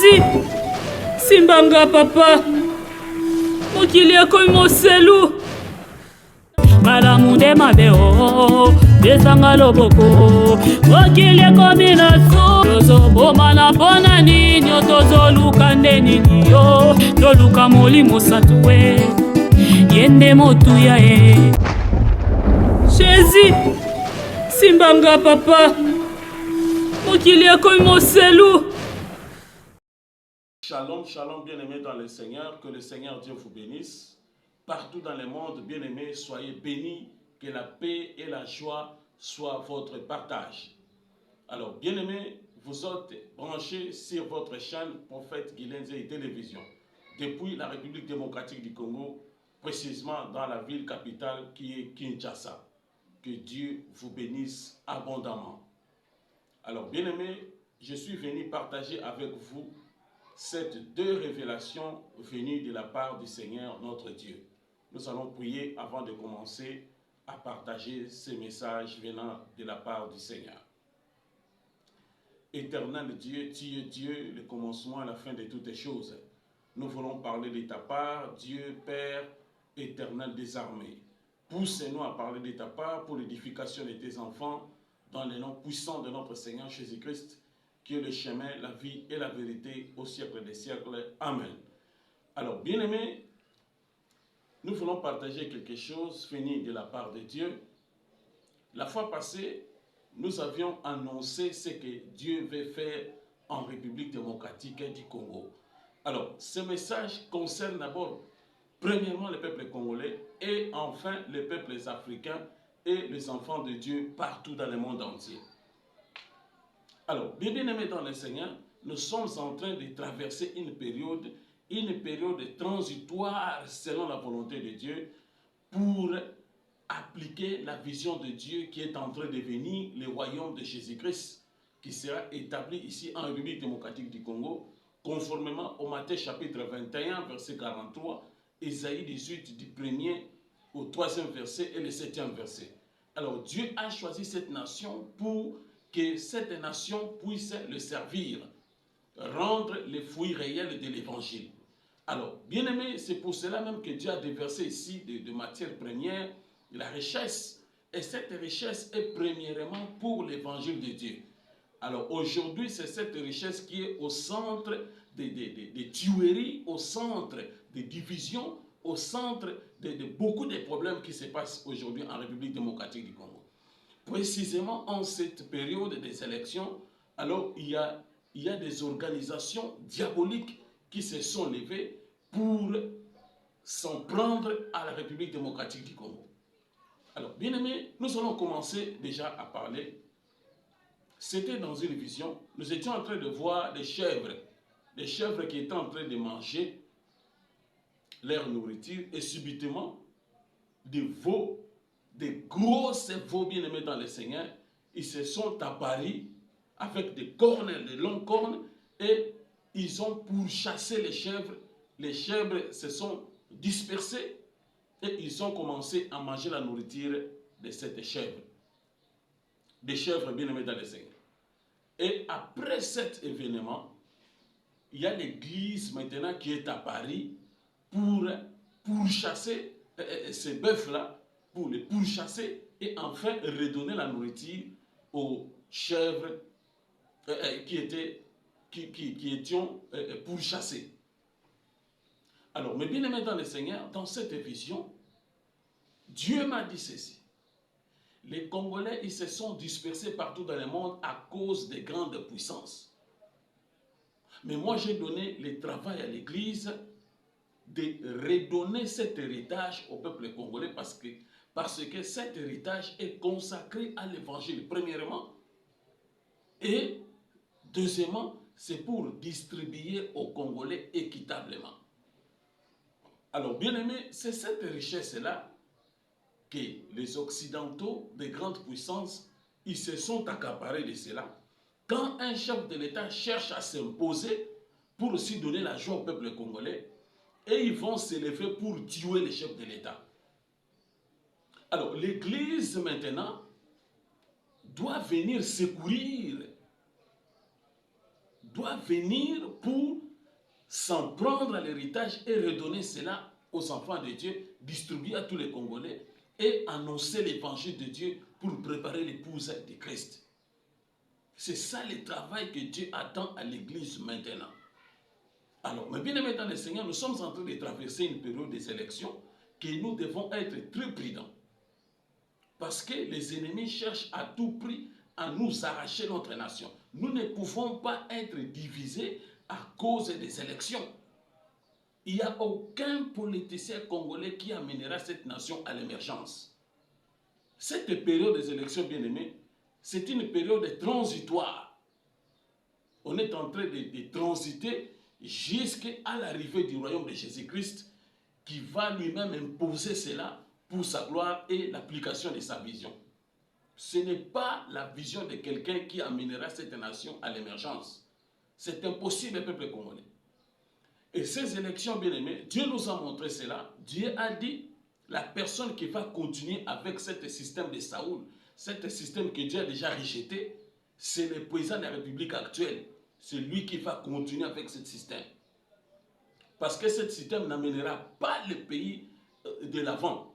Jésus, simbanga papa, mokili ekomi moselu. Malamu nde mabe o, desanga loboko, mokili ekomi na su. Tozoboma na mpona nini, tozoluka nde nini yo, toluka molimo satu we, yende motuya e. Jésus, simbanga papa, mokili ekomi moselu. Shalom, shalom, bien-aimés dans le Seigneur, que le Seigneur Dieu vous bénisse. Partout dans le monde, bien-aimés, soyez bénis, que la paix et la joie soient votre partage. Alors, bien-aimés, vous êtes branchés sur votre chaîne Prophète Guilenze et Télévision, depuis la République démocratique du Congo, précisément dans la ville capitale qui est Kinshasa. Que Dieu vous bénisse abondamment. Alors, bien-aimés, je suis venu partager avec vous ces deux révélations venues de la part du Seigneur notre Dieu. Nous allons prier avant de commencer à partager ces messages venant de la part du Seigneur. Éternel Dieu, tu es Dieu, le commencement et la fin de toutes choses. Nous voulons parler de ta part, Dieu Père éternel des armées. Pousse-nous à parler de ta part pour l'édification de tes enfants, dans le nom puissant de notre Seigneur Jésus-Christ, qui est le chemin, la vie et la vérité au siècle des siècles. Amen. Alors, bien-aimés, nous voulons partager quelque chose venu de la part de Dieu. La fois passée, nous avions annoncé ce que Dieu veut faire en République démocratique du Congo. Alors, ce message concerne d'abord, premièrement, le peuple congolais et enfin les peuples africains et les enfants de Dieu partout dans le monde entier. Alors, bien-aimés dans le Seigneur, nous sommes en train de traverser une période transitoire selon la volonté de Dieu pour appliquer la vision de Dieu qui est en train de venir, le royaume de Jésus-Christ, qui sera établi ici en République démocratique du Congo, conformément au Matthieu chapitre 21, verset 43, Ésaïe 18 du 1er au 3e verset et le 7e verset. Alors Dieu a choisi cette nation pour que cette nation puisse le servir, rendre les fruits réels de l'évangile. Alors, bien aimé, c'est pour cela même que Dieu a déversé ici de matières premières, la richesse. Et cette richesse est premièrement pour l'évangile de Dieu. Alors aujourd'hui, c'est cette richesse qui est au centre des tueries, au centre des divisions, au centre de beaucoup de problèmes qui se passent aujourd'hui en République démocratique du Congo. Précisément en cette période des élections, alors il y a des organisations diaboliques qui se sont levées pour s'en prendre à la République démocratique du Congo. Alors, bien aimés, nous allons commencer déjà à parler. C'était dans une vision, nous étions en train de voir des chèvres qui étaient en train de manger leur nourriture et subitement des veaux, des grosses veaux bien-aimés dans le Seigneur, ils se sont apparus avec des cornes, des longues cornes, et ils ont pourchassé les chèvres. Les chèvres se sont dispersées et ils ont commencé à manger la nourriture de cette chèvre. Des chèvres bien-aimés dans le Seigneur. Et après cet événement, il y a l'église maintenant qui est apparue pour pourchasser ces bœufs-là, pour les pourchasser et enfin redonner la nourriture aux chèvres qui étions pourchassés. Alors, mes bien-aimés dans le Seigneur, dans cette vision, Dieu m'a dit ceci. Les Congolais, ils se sont dispersés partout dans le monde à cause des grandes puissances. Mais moi, j'ai donné le travail à l'Église de redonner cet héritage au peuple congolais parce que cet héritage est consacré à l'évangile, premièrement. Et deuxièmement, c'est pour distribuer aux Congolais équitablement. Alors, bien aimé, c'est cette richesse-là que les Occidentaux, des grandes puissances, ils se sont accaparés de cela. Quand un chef de l'État cherche à s'imposer pour aussi donner la joie au peuple congolais, et ils vont s'élever pour tuer les chefs de l'État. Alors, l'Église, maintenant, doit venir secourir doit venir pour s'en prendre à l'héritage et redonner cela aux enfants de Dieu, distribuer à tous les Congolais et annoncer l'évangile de Dieu pour préparer l'épouse de Christ. C'est ça le travail que Dieu attend à l'Église maintenant. Alors, mais bien aimé dans le Seigneur, nous sommes en train de traverser une période des élections que nous devons être très prudents. Parce que les ennemis cherchent à tout prix à nous arracher notre nation. Nous ne pouvons pas être divisés à cause des élections. Il n'y a aucun politicien congolais qui amènera cette nation à l'émergence. Cette période des élections, bien aimés, c'est une période transitoire. On est en train de transiter jusqu'à l'arrivée du royaume de Jésus-Christ qui va lui-même imposer cela pour sa gloire et l'application de sa vision. Ce n'est pas la vision de quelqu'un qui amènera cette nation à l'émergence. C'est impossible, peuple congolais. Et ces élections, bien aimés, Dieu nous a montré cela. Dieu a dit, la personne qui va continuer avec ce système de Saoul, ce système que Dieu a déjà rejeté, c'est le président de la République actuelle. C'est lui qui va continuer avec ce système. Parce que ce système n'amènera pas le pays de l'avant.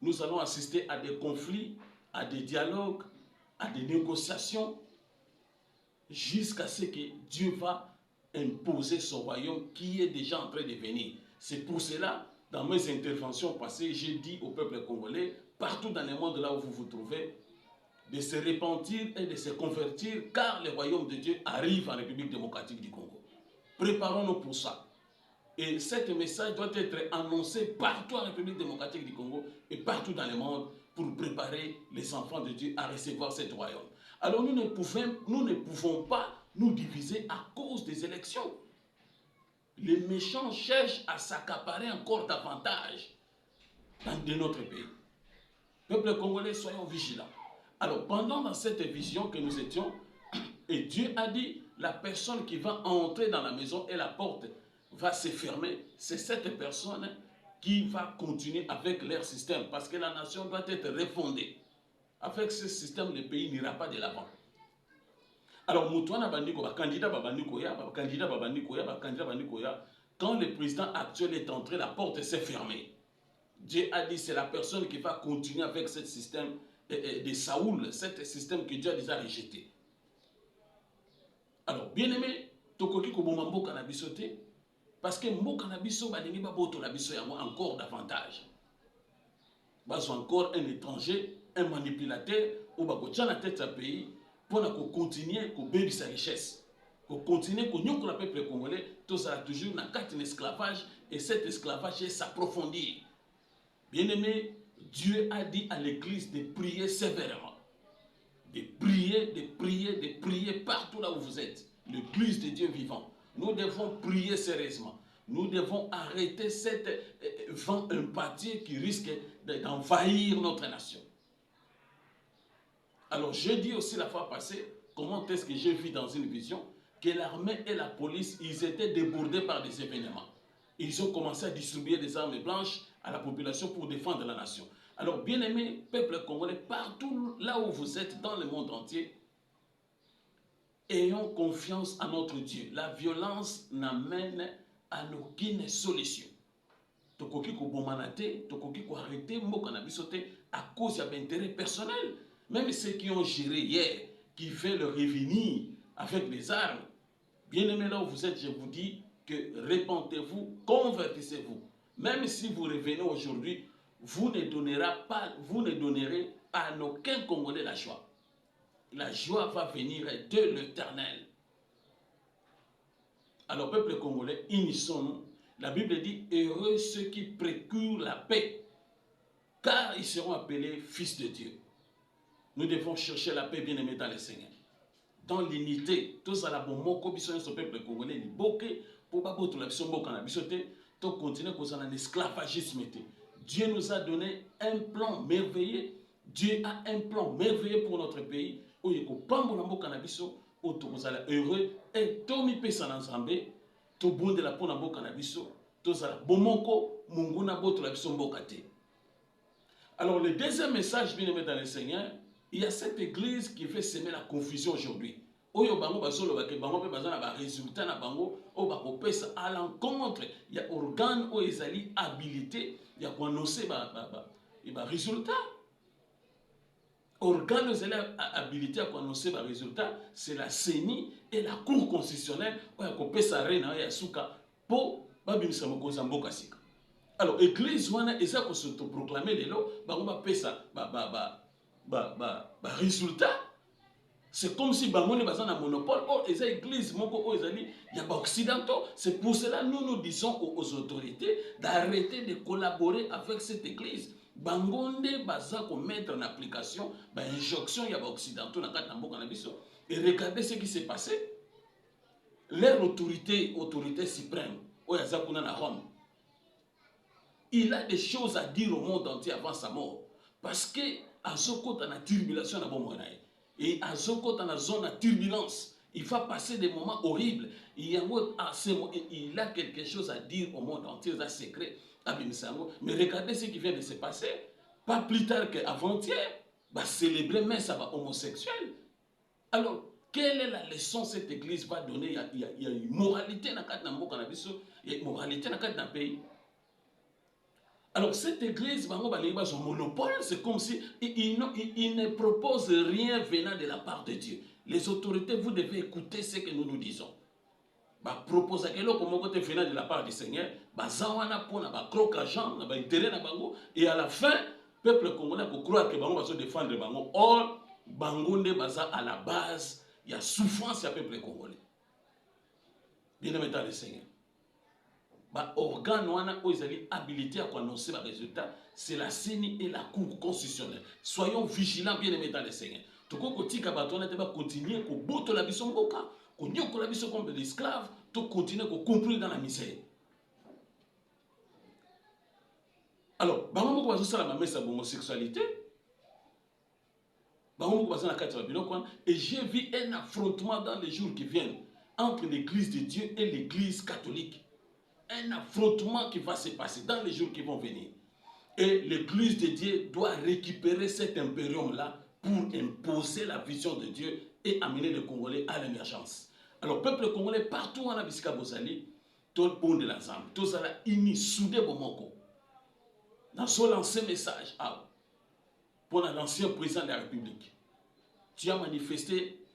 Nous allons assister à des conflits, à des dialogues, à des négociations, jusqu'à ce que Dieu va imposer son royaume qui est déjà en train de venir. C'est pour cela, dans mes interventions passées, j'ai dit au peuple congolais, partout dans le monde là où vous vous trouvez, de se repentir et de se convertir, car le royaume de Dieu arrive en République démocratique du Congo. Préparons-nous pour ça. Et ce message doit être annoncé partout en République démocratique du Congo et partout dans le monde pour préparer les enfants de Dieu à recevoir ce royaume. Alors nous ne pouvons pas nous diviser à cause des élections. Les méchants cherchent à s'accaparer encore davantage de notre pays. Peuple congolais, soyons vigilants. Alors pendant cette vision que nous étions, et Dieu a dit, la personne qui va entrer dans la maison et la porte va se fermer, c'est cette personne qui va continuer avec leur système, parce que la nation doit être refondée. Avec ce système, le pays n'ira pas de l'avant. Alors, quand le président actuel est entré, la porte s'est fermée. Dieu a dit, c'est la personne qui va continuer avec ce système de Saoul, ce système que Dieu a déjà rejeté. Alors, bien aimé, tokoki koboma mboka na biso te, parce que mboka na biso balingi baboto na biso yango encore davantage. Baso encore un étranger, un manipulateur, ou bakotia na tête à pays pour continuer à bénir sa richesse, pour continuer à nyokola le peuple congolais, tout ça toujours na carte esclavage et cet esclavage s'approfondir. Bien aimé, Dieu a dit à l'église de prier sévèrement. De prier partout là où vous êtes. L'église de Dieu vivant. Nous devons prier sérieusement. Nous devons arrêter cette vent empathie qui risque d'envahir notre nation. Alors j'ai dit aussi la fois passée, comment est-ce que j'ai vu dans une vision que l'armée et la police, ils étaient débordés par des événements. Ils ont commencé à distribuer des armes blanches à la population pour défendre la nation. Alors, bien-aimés, peuple congolais, partout là où vous êtes dans le monde entier, ayons confiance en notre Dieu. La violence n'amène à aucune solution. Tokoki ko bomanate, tokoki ko arrêter mboka na biso te à cause d'intérêts personnels. Même ceux qui ont géré hier, qui veulent revenir avec les armes. Bien-aimés, là où vous êtes, je vous dis que répentez-vous, convertissez-vous. Même si vous revenez aujourd'hui, vous ne donnerez à aucun Congolais la joie. La joie va venir de l'Éternel. Alors, peuple congolais, unissons-nous. La Bible dit, heureux ceux qui procurent la paix, car ils seront appelés fils de Dieu. Nous devons chercher la paix, bien-aimés, dans le Seigneur. Dans l'unité, tous à la bonne mot, comme ce peuple congolais, il boque pour pas tout la biso mboka na biso te, to continuer comme ça dans l'esclavagisme. Dieu nous a donné un plan merveilleux. Dieu a un plan merveilleux pour notre pays. Oyeko pambo na mboka na biso, otokozala heureux et tomi pesa na Nzambe, to bondela pona mboka na biso, tozala bomoko munguna boto la biso mboka te. Alors le deuxième message bien aimé dans le Seigneur, il y a cette église qui fait semer la confusion aujourd'hui. oyo bango basolo bake bango pe bazana ba résultat na bango o bako pesa à l'encontre ya organe o ezali habilité ya ko annoncer ba résultat. Organe ezali habilité à ko annoncer ba résultat, c'est la CENI et la Cour constitutionnelle o ya ko pesa rena ya suka po ba bimisa mokonzi mboka sika. Alors église wana eza ko s'autoproclamer lelo bango ba pesa résultat. C'est comme si bango ne bazana monopole. Oh, les églises moko ezali ya ba occidentaux. C'est pour cela nous disons aux autorités d'arrêter de collaborer avec cette église. Bango nde baza ko mettre en application ba injonction ya ba occidentaux na kata mboka na biso. Et regardez ce qui s'est passé. Leur autorité suprême, oyaza kuna na Rome. Il a des choses à dire au monde entier avant sa mort. Parce que à Zoko dans la tribulation na bombo na ye. Et à Zoko dans la zone de turbulence, il va passer des moments horribles. Il a quelque chose à dire au monde entier, c'est secret. Mais regardez ce qui vient de se passer. Pas plus tard qu'avant-hier, bah célébrer mais ça va homosexuel. Alors, quelle est la leçon que cette église va donner? Il y a une moralité dans le moralité dans le pays. Alors cette église, son monopole, c'est comme si il ne propose rien venant de la part de Dieu. Les autorités, vous devez écouter ce que nous nous disons. Propose quelque chose venant de la part du Seigneur, et à la fin, le peuple congolais peut croire que Bango va défendre Bango. Or, Bango ne basa à la base, il y a souffrance du peuple congolais. Bien aimé dans le Seigneur. Organe wana oizali habilité à annoncer le résultat, c'est la CENI et la Cour constitutionnelle. Soyons vigilants, bien aimés dans le Seigneur. Tout le monde va continuer à botter la biso mboka, à la biso comme des esclaves, tout continuer à comprendre dans la misère. Alors, bango va faire la messe à l'homosexualité. Bango va faire la carte et j'ai vu un affrontement dans les jours qui viennent entre l'église de Dieu et l'église catholique. Un affrontement qui va se passer dans les jours qui vont venir. Et l'église de Dieu doit récupérer cet impérium-là pour imposer la vision de Dieu et amener les Congolais à l'émergence. Alors, peuple congolais, partout en Abisika Bozali, tout le monde de l'ensemble, tout ça là, unis, soudés pour Moko. Dans ce lancé message pour l'ancien président de la République, tu as manifesté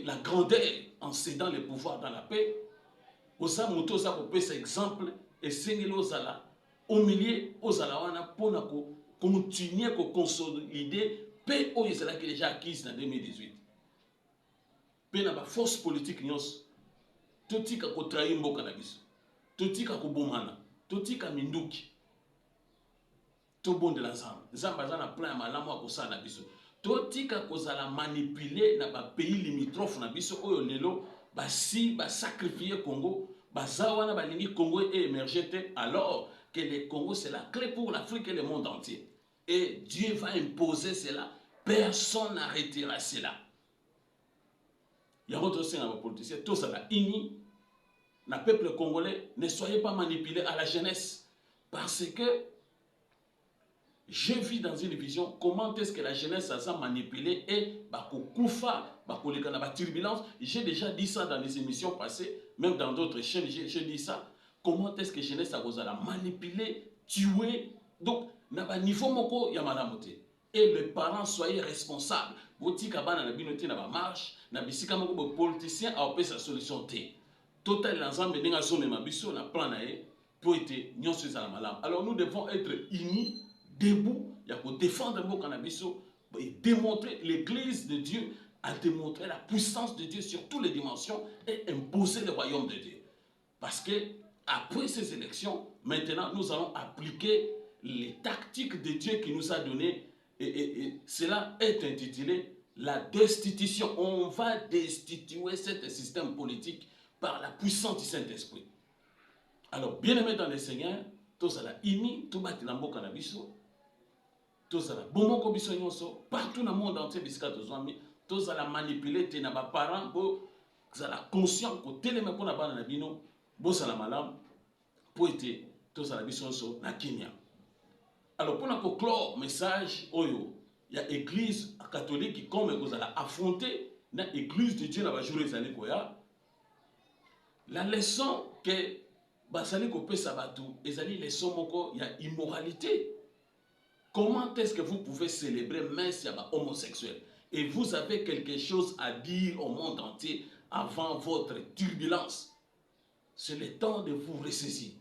la grandeur en cédant le pouvoir dans la paix. Osa moto za ko pesa exemple et sengelo zala au milieu ozala wana pona ko continuer ko consolider paix o ezala qui déjà acquise en 2018. Pe na ba force politique nyos totika ko trahir mboka na biso. Totika ko bomana, totika minduki. To bon de l'ensemble. Zamba za na plan malamu akosa na biso. Totika ko zala manipuler na ba pays limitrophes na biso oyo lelo si sacrifier Congo, bazawana balingi Congo est émergé alors que le Congo c'est la clé pour l'Afrique et le monde entier. Et Dieu va imposer cela. Personne n'arrêtera cela. Il y a autre chose dans les politiciens, tout ça là, ini, le peuple congolais, ne soyez pas manipulés à la jeunesse. Parce que j'ai vu dans une vision comment est-ce que la jeunesse a manipulé et turbulence. J'ai déjà dit ça dans les émissions passées, même dans d'autres chaînes, j'ai dit ça. Comment est-ce que la jeunesse a manipulé, tué. Donc, na niveau moko ya malamote. Et les parents soyez responsables. Botika bana na binote na ba marche, na bisika moko bo politicien a opé sa solution té. Total l'ensemble denga zone mabiso na plan na e pour être nyonso za malam. Alors nous devons être unis, debout, il y a pour défendre le cannabis et démontrer l'église de Dieu, à démontrer la puissance de Dieu sur toutes les dimensions et imposer le royaume de Dieu. Parce que après ces élections, maintenant nous allons appliquer les tactiques de Dieu qui nous a données et cela est intitulé la destitution. On va destituer ce système politique par la puissance du Saint-Esprit. Alors, bien aimé dans le Seigneur, tout ça là, ini, tout bâti l'ambo cannabis, tout ça là, bon moko biso nyonso, partout dans le monde entier, bisika tozwami, tout ça là manipulé, te na ba parents, bo, ça là conscient, ko teleme pour na bana na bino, bo ça là malam, pour être, tout ça là biso nyonso, na Kenya. Alors, pour nous clore message, il y a l'église catholique qui, comme vous allez affronter dans l'église de Dieu, la leçon que basali kopé sabatou, ezali leçon moko ya immoralité. Comment est-ce que vous pouvez célébrer messe ya ba homosexuel? Et vous avez quelque chose à dire au monde entier avant votre turbulence. C'est le temps de vous ressaisir.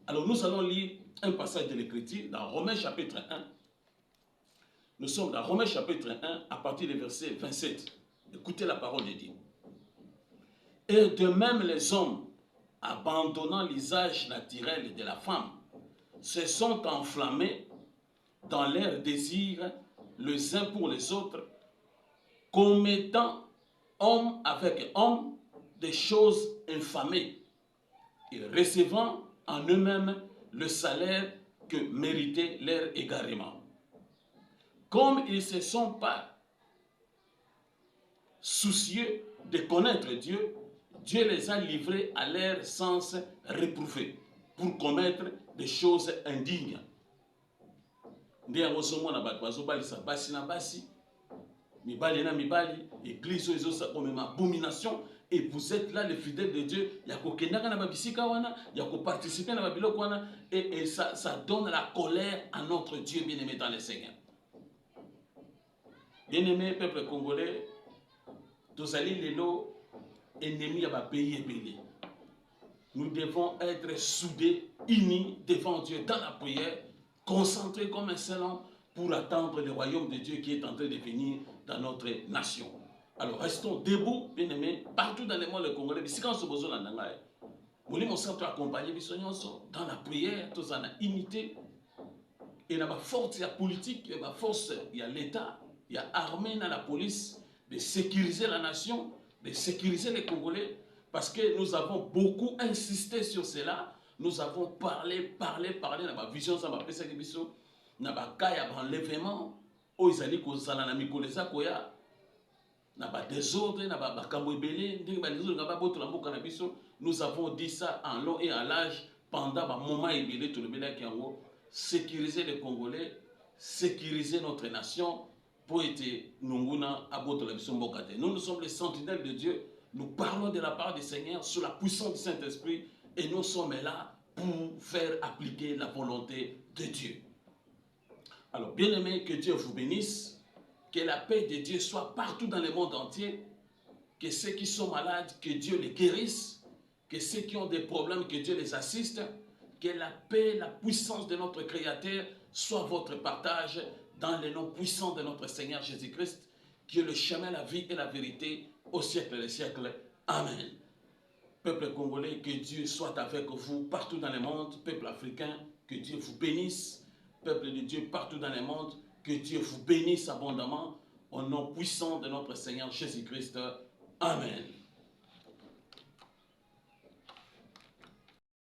Alors nous allons lire un passage de l'Écriture dans Romains chapitre 1. Nous sommes dans Romains chapitre 1 à partir du verset 27. Écoutez la parole de Dieu. Et de même les hommes, abandonnant l'usage naturel de la femme, se sont enflammés dans leurs désirs les uns pour les autres, commettant homme avec homme des choses infamées et recevant en eux-mêmes le salaire que méritait leur égarement. Comme ils ne se sont pas soucieux de connaître Dieu, Dieu les a livrés à leur sens réprouvé pour commettre des choses indignes. Nde yango somona bato bazobalisa basi na basi, mibali na mibali, église ezosa comme une abomination, et vous êtes là les fidèles de Dieu, ya kokendaka na babisika wana, ya ko participer na babiloko wana, et ça donne la colère à notre Dieu bien-aimé dans le Seigneur. Bien-aimé peuple congolais, tozali lelo ennemi ya ba pays ébélé. Nous devons être soudés, unis devant Dieu dans la prière, concentrés comme un seul homme pour attendre le royaume de Dieu qui est en train de venir dans notre nation. Alors restons debout, bien-aimés, partout dans le monde congolais. Si quand on se besoin dans la nous sommes accompagnés dans la prière, tous en unité. Et il y a une force politique, il y a une force, il y a l'État, il y a l'armée, il y a la police, de sécuriser la nation, de sécuriser les Congolais. Parce que nous avons beaucoup insisté sur cela. Nous avons parlé dans ma vision, dans ma perception, dans ma cas, il y a un enlèvement, où ils allaient kozala na mikolesa koya, na ba désordre, na ba kambo ebele, ndenge ba désordre na ba boto na mboka na biso. Nous avons dit ça en long et en large pendant ba moment ebele tout le bela ki yango, sécuriser les Congolais, sécuriser notre nation pour être nunguna à boto la biso mboka te. Nous sommes les sentinelles de Dieu. Nous parlons de la part du Seigneur sous la puissance du Saint-Esprit et nous sommes là pour faire appliquer la volonté de Dieu. Alors, bien-aimés, que Dieu vous bénisse, que la paix de Dieu soit partout dans le monde entier, que ceux qui sont malades, que Dieu les guérisse, que ceux qui ont des problèmes, que Dieu les assiste, que la paix, la puissance de notre Créateur soit votre partage dans le nom puissant de notre Seigneur Jésus-Christ, qui est le chemin, la vie et la vérité au siècle des siècles. Amen. Peuple congolais, que Dieu soit avec vous partout dans le monde. Peuple africain, que Dieu vous bénisse. Peuple de Dieu partout dans le monde, que Dieu vous bénisse abondamment. Au nom puissant de notre Seigneur Jésus-Christ. Amen.